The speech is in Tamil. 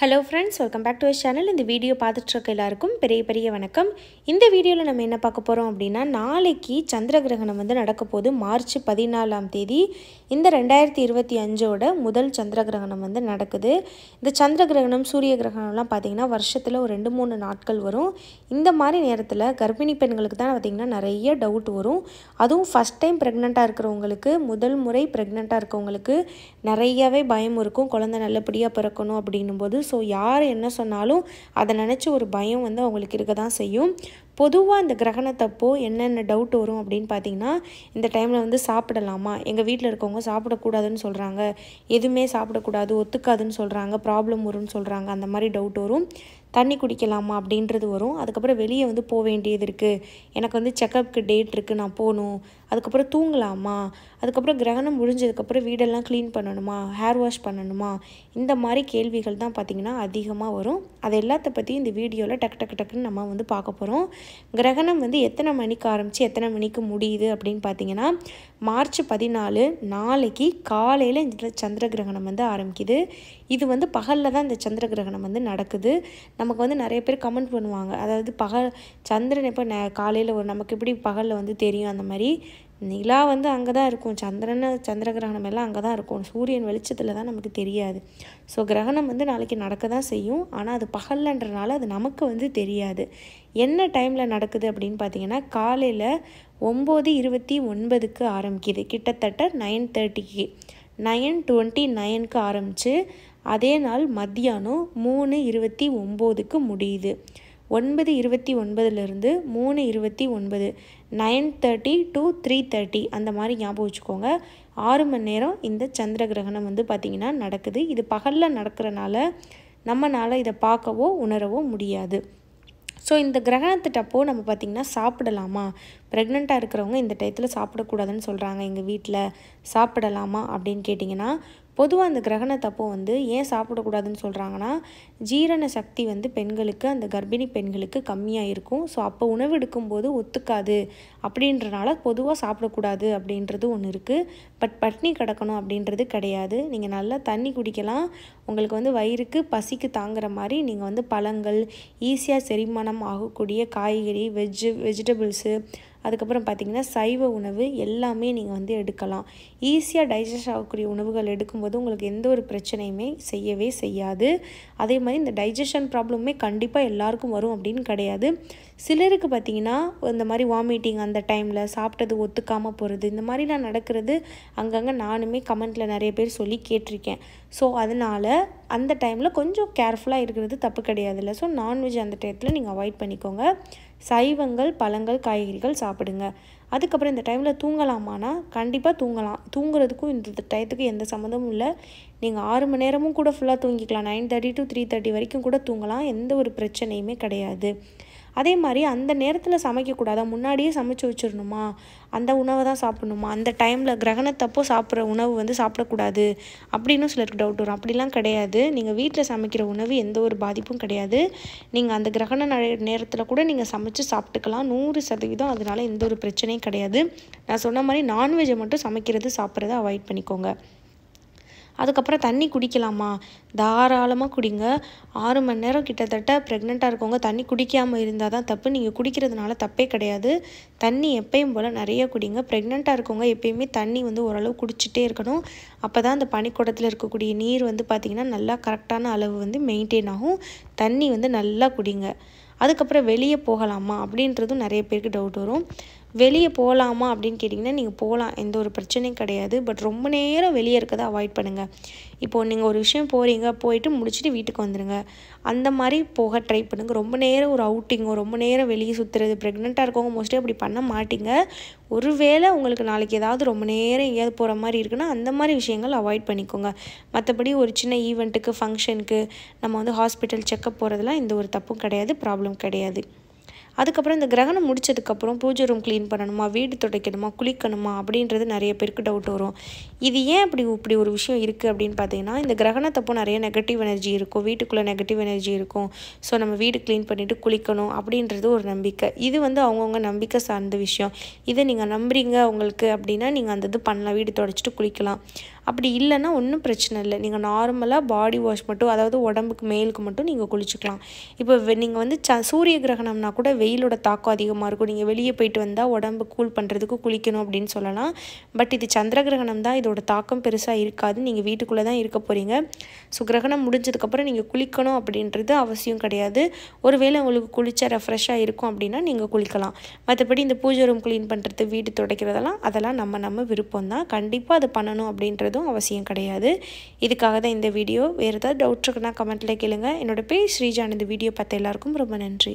Hello friends, welcome back to our channel. இந்த வீடியோ பார்த்துட்டு இருக்க எல்லாருக்கும் பெரிய வணக்கம். இந்த வீடியோல நம்ம என்ன பார்க்க போறோம் அப்படினா நாளைக்கு சந்திர கிரகணம் வந்து நடக்க போகுது மார்ச் 14ஆம் தேதி. இந்த 2025 ஓட முதல் சந்திர கிரகணம் வந்து நடக்குது. இந்த சந்திர கிரகணம் சூரிய கிரகணம்லாம் பாத்தீங்கன்னா வருஷத்துல ஒரு 2-3 நாட்கள் வரும். இந்த மாதிரி நேரத்துல கர்ப்பிணி பெண்களுக்கு தான் பாத்தீங்கன்னா நிறைய டவுட் வரும். அதுவும் ஃபர்ஸ்ட் டைம் பிரெக்னன்ட்டா இருக்கிறவங்களுக்கு முதல் முறை பிரெக்னன்ட்டா இருக்கவங்களுக்கு நிறையவே பயம் இருக்கும். குழந்தை நல்லபடியா பிறக்கணும் அப்படினும்போது ஸோ யார் என்ன சொன்னாலும் அதை நினச்சி ஒரு பயம் வந்து அவங்களுக்கு இருக்க தான் செய்யும். பொதுவாக இந்த கிரகணத்தப்போ என்னென்ன டவுட் வரும் அப்படின்னு பார்த்தீங்கன்னா, இந்த டைமில் வந்து சாப்பிடலாமா, எங்கள் வீட்டில் இருக்கவங்க சாப்பிடக்கூடாதுன்னு சொல்கிறாங்க, எதுவுமே சாப்பிடக்கூடாது ஒத்துக்காதுன்னு சொல்கிறாங்க, ப்ராப்ளம் வரும்னு சொல்கிறாங்க, அந்த மாதிரி டவுட் வரும். தண்ணி குடிக்கலாமா அப்படின்றது வரும். அதுக்கப்புறம் வெளியே வந்து போக வேண்டியது இருக்குது, எனக்கு வந்து செக்கப்புக்கு டேட் இருக்குது, நான் போகணும். அதுக்கப்புறம் தூங்கலாமா, அதுக்கப்புறம் கிரகணம் முடிஞ்சதுக்கப்புறம் வீடெல்லாம் க்ளீன் பண்ணணுமா, ஹேர் வாஷ் பண்ணணுமா, இந்த மாதிரி கேள்விகள் தான் பார்த்திங்கன்னா அதிகமாக வரும். அது எல்லாத்த பற்றி இந்த வீடியோவில் டக்குன்னு நம்ம வந்து பார்க்க போகிறோம். கிரகணம் வந்து எத்தனை மணிக்கு ஆரம்பித்து எத்தனை மணிக்கு முடியுது அப்படின்னு பார்த்தீங்கன்னா, மார்ச் 14 நாளைக்கு காலையில் இந்த சந்திர கிரகணம் வந்து ஆரம்பிக்குது. இது வந்து பகலில் தான் இந்த சந்திர கிரகணம் வந்து நடக்குது. நமக்கு வந்து நிறைய பேர் கமெண்ட் பண்ணுவாங்க, அதாவது சந்திரன் எப்போ காலையில் ஒரு நமக்கு எப்படி பகலில் வந்து தெரியும், அந்த மாதிரி நிலா வந்து அங்கே தான் இருக்கும், சந்திர கிரகணம் எல்லாம் அங்கே தான் இருக்கும், சூரியன் வெளிச்சத்தில் தான் நமக்கு தெரியாது. ஸோ கிரகணம் வந்து நாளைக்கு நடக்க தான் செய்யும், ஆனால் அது பகல்லன்றனால அது நமக்கு வந்து தெரியாது. என்ன டைமில் நடக்குது அப்படின்னு பார்த்தீங்கன்னா, காலையில் 9:29க்கு ஆரம்பிக்குது, கிட்டத்தட்ட 9:30க்கு 9:29க்கு ஆரம்பித்து அதே நாள் மத்தியானம் 3:29க்கு முடியுது. 9:29லேருந்து 3:29 9:30 to 3:30 அந்த மாதிரி ஞாபகம் வச்சுக்கோங்க. 6 மணி நேரம் இந்த சந்திர கிரகணம் வந்து பார்த்திங்கன்னா நடக்குது. இது பகலில் நடக்கிறனால நம்மளால் இதை பார்க்கவோ உணரவோ முடியாது. ஸோ இந்த கிரகணத்திட்டப்போ நம்ம பார்த்திங்கன்னா சாப்பிடலாமா, ப்ரெக்னெண்ட்டாக இருக்கிறவங்க இந்த டயத்தில் சாப்பிடக்கூடாதுன்னு சொல்கிறாங்க, எங்கள் வீட்டில் சாப்பிடலாமா அப்படின்னு கேட்டிங்கன்னா, பொதுவாக அந்த கிரகணத்தப்போ வந்து ஏன் சாப்பிடக்கூடாதுன்னு சொல்கிறாங்கன்னா, ஜீரண சக்தி வந்து பெண்களுக்கு, அந்த கர்ப்பிணி பெண்களுக்கு கம்மியாக இருக்கும். ஸோ அப்போ உணவு எடுக்கும்போது ஒத்துக்காது அப்படின்றனால பொதுவாக சாப்பிடக்கூடாது அப்படின்றது ஒன்று இருக்குது. பட் பட்னி கிடக்கணும் அப்படின்றது கிடையாது. நீங்கள் நல்லா தண்ணி குடிக்கலாம். உங்களுக்கு வந்து வயிறுக்கு பசிக்கு தாங்குற மாதிரி நீங்கள் வந்து பழங்கள், ஈஸியாக செரிமானம் ஆகக்கூடிய காய்கறி, வெஜிடபிள்ஸு, அதுக்கப்புறம் பார்த்திங்கன்னா சைவ உணவு எல்லாமே நீங்கள் வந்து எடுக்கலாம். ஈஸியாக டைஜஸ்ட் ஆகக்கூடிய உணவுகள் எடுக்கும்போது உங்களுக்கு எந்த ஒரு பிரச்சனையுமே செய்யவே செய்யாது. அதே மாதிரி இந்த டைஜஷன் ப்ராப்ளமே கண்டிப்பாக எல்லாருக்கும் வரும் அப்படின்னு கிடையாது. சிலருக்கு பார்த்திங்கன்னா இந்த மாதிரி வாமிட்டிங், அந்த டைமில் சாப்பிட்டது ஒத்துக்காமல் போகிறது, இந்த மாதிரிலாம் நடக்கிறது அங்கங்கே நானுமே கமெண்ட்டில் நிறைய பேர் சொல்லி கேட்டிருக்கேன். ஸோ அதனால் அந்த டைமில் கொஞ்சம் கேர்ஃபுல்லாக இருக்கிறது தப்பு கிடையாதுல்ல. ஸோ நான்வெஜ் அந்த டயத்தில் நீங்கள் அவாய்ட் பண்ணிக்கோங்க. சைவங்கள், பழங்கள், காய்கறிகள் சாப்பிடுங்க. அதுக்கப்புறம் இந்த டைமில் தூங்கலாமானா கண்டிப்பாக தூங்கலாம். தூங்குறதுக்கும் இந்த டயத்துக்கு எந்த சம்மந்தமும் இல்லை. நீங்கள் 6 மணி நேரமும் கூட ஃபுல்லாக தூங்கிக்கலாம். 9:30 to 3:30 வரைக்கும் கூட தூங்கலாம். எந்த ஒரு பிரச்சனையுமே கிடையாது. அதே மாதிரி அந்த நேரத்தில் சமைக்கக்கூடாதா, முன்னாடியே சமைச்சு வச்சிடணுமா, அந்த உணவை தான் சாப்பிடணுமா, அந்த டைமில் கிரகணத்தப்போ சாப்பிட்ற உணவு வந்து சாப்பிடக்கூடாது அப்படின்னு சிலருக்கு டவுட் வரும். அப்படிலாம் கிடையாது. நீங்கள் வீட்டில் சமைக்கிற உணவு எந்த ஒரு பாதிப்பும் கிடையாது. நீங்கள் அந்த கிரகண நேரத்தில் கூட நீங்கள் சமைச்சு சாப்பிட்டுக்கலாம் 100%. அதனால் எந்த ஒரு பிரச்சனையும் கிடையாது. நான் சொன்ன மாதிரி நான்வெஜ்ஜை மட்டும் சாப்பிட்றத அவாய்ட் பண்ணிக்கோங்க. அதுக்கப்புறம் தண்ணி குடிக்கலாமா, தாராளமாக குடிங்க. 6 மணி நேரம் கிட்டத்தட்ட ப்ரெக்னெண்ட்டாக இருக்கவங்க தண்ணி குடிக்காமல் இருந்தால் தான் தப்பு. நீங்கள் குடிக்கிறதுனால தப்பே கிடையாது. தண்ணி எப்பயும் போல் நிறைய குடிங்க. ப்ரெக்னெண்ட்டாக இருக்கவங்க எப்பயுமே தண்ணி வந்து ஓரளவு குடிச்சிட்டே இருக்கணும். அப்போ தான் அந்த பனிக்குடத்தில் இருக்கக்கூடிய நீர் வந்து பார்த்திங்கன்னா நல்லா கரெக்டான அளவு வந்து மெயின்டைன் ஆகும். தண்ணி வந்து நல்லா குடிங்க. அதுக்கப்புறம் வெளியே போகலாமா அப்படின்றதும் நிறைய பேருக்கு டவுட் வரும். வெளியே போகலாமா அப்படின்னு கேட்டிங்கன்னா, நீங்கள் போகலாம், எந்த ஒரு பிரச்சனையும் கிடையாது. பட் ரொம்ப நேரம் வெளியே இருக்கிறத அவாய்ட் பண்ணுங்கள். இப்போது நீங்கள் ஒரு விஷயம் போயிட்டு முடிச்சுட்டு வீட்டுக்கு வந்துடுங்க. அந்த மாதிரி போக ட்ரை பண்ணுங்கள். ரொம்ப நேரம் ஒரு அவுட்டிங்கோ, ரொம்ப நேரம் வெளியே சுற்றுறது, ப்ரெக்னெண்ட்டாக இருக்கவங்க மோஸ்ட்லி அப்படி பண்ண மாட்டீங்க. ஒருவேளை உங்களுக்கு நாளைக்கு ஏதாவது ரொம்ப நேரம் எங்கேயாவது போகிற மாதிரி இருக்குன்னா அந்த மாதிரி விஷயங்கள் அவாய்ட் பண்ணிக்கோங்க. மற்றபடி ஒரு சின்ன ஈவெண்ட்டுக்கு, ஃபங்க்ஷனுக்கு நம்ம வந்து ஹாஸ்பிட்டல் செக்கப் போகிறதுலாம் எந்த ஒரு தப்பும் கிடையாது, ப்ராப்ளம் கிடையாது. அதுக்கப்புறம் இந்த கிரகணம் முடிச்சதுக்கப்புறம் பூஜை ரூம் க்ளீன் பண்ணணுமா, வீடு துடைக்கணுமா, குளிக்கணுமா அப்படின்றது நிறைய பேருக்கு டவுட் வரும். இது ஏன் இப்படி ஒரு விஷயம் இருக்குது அப்படின்னு பார்த்தீங்கன்னா, இந்த கிரகணத்தப்போ நிறைய நெகட்டிவ் எனர்ஜி இருக்கும், வீட்டுக்குள்ளே நெகட்டிவ் எனர்ஜி இருக்கும். ஸோ நம்ம வீடு க்ளீன் பண்ணிவிட்டு குளிக்கணும் அப்படின்றது ஒரு நம்பிக்கை. இது வந்து அவங்கவுங்க நம்பிக்கை சார்ந்த விஷயம். இதை நீங்கள் நம்புறீங்க உங்களுக்கு அப்படின்னா நீங்கள் அந்த இது பண்ணலாம், வீடு துடைச்சிட்டு குளிக்கலாம். அப்படி இல்லைன்னா ஒன்றும் பிரச்சனை இல்லை. நீங்கள் நார்மலாக பாடி வாஷ் மட்டும், அதாவது உடம்புக்கு மேலுக்கு மட்டும் நீங்கள் குளிச்சுக்கலாம். இப்போ நீங்கள் வந்து சூரிய கிரகணம்னா கூட வெயிலோட தாக்கம் அதிகமாக இருக்கும். நீங்கள் வெளியே போயிட்டு வந்தால் உடம்பு கூல் பண்ணுறதுக்கு குளிக்கணும் அப்படின்னு சொல்லலாம். பட் இது சந்திர கிரகணம் தான், இதோட தாக்கம் பெருசாக இருக்காது. நீங்கள் வீட்டுக்குள்ளே தான் இருக்க போகிறீங்க. ஸோ கிரகணம் முடிஞ்சதுக்கப்புறம் நீங்கள் குளிக்கணும் அப்படின்றது அவசியம் கிடையாது. ஒருவேளை உங்களுக்கு குளிச்சா ரெஃப்ரெஷ்ஷாக இருக்கும் அப்படின்னா நீங்கள் குளிக்கலாம். மற்றபடி இந்த பூஜை ரூம் க்ளீன் பண்ணுறது, வீடு துடைக்கிறதெல்லாம் அதெல்லாம் நம்ம விருப்பம் தான். கண்டிப்பாக அது பண்ணணும் அப்படின்றதும் அவசியம் கிடையாது. இதுக்காக தான் இந்த வீடியோ. வேறு ஏதாவது டவுட் இருக்குன்னா கமெண்ட்டில் கேளுங்க. என்னோட பேர் ஸ்ரீஜா. இந்த வீடியோ பார்த்த எல்லாருக்கும் ரொம்ப நன்றி.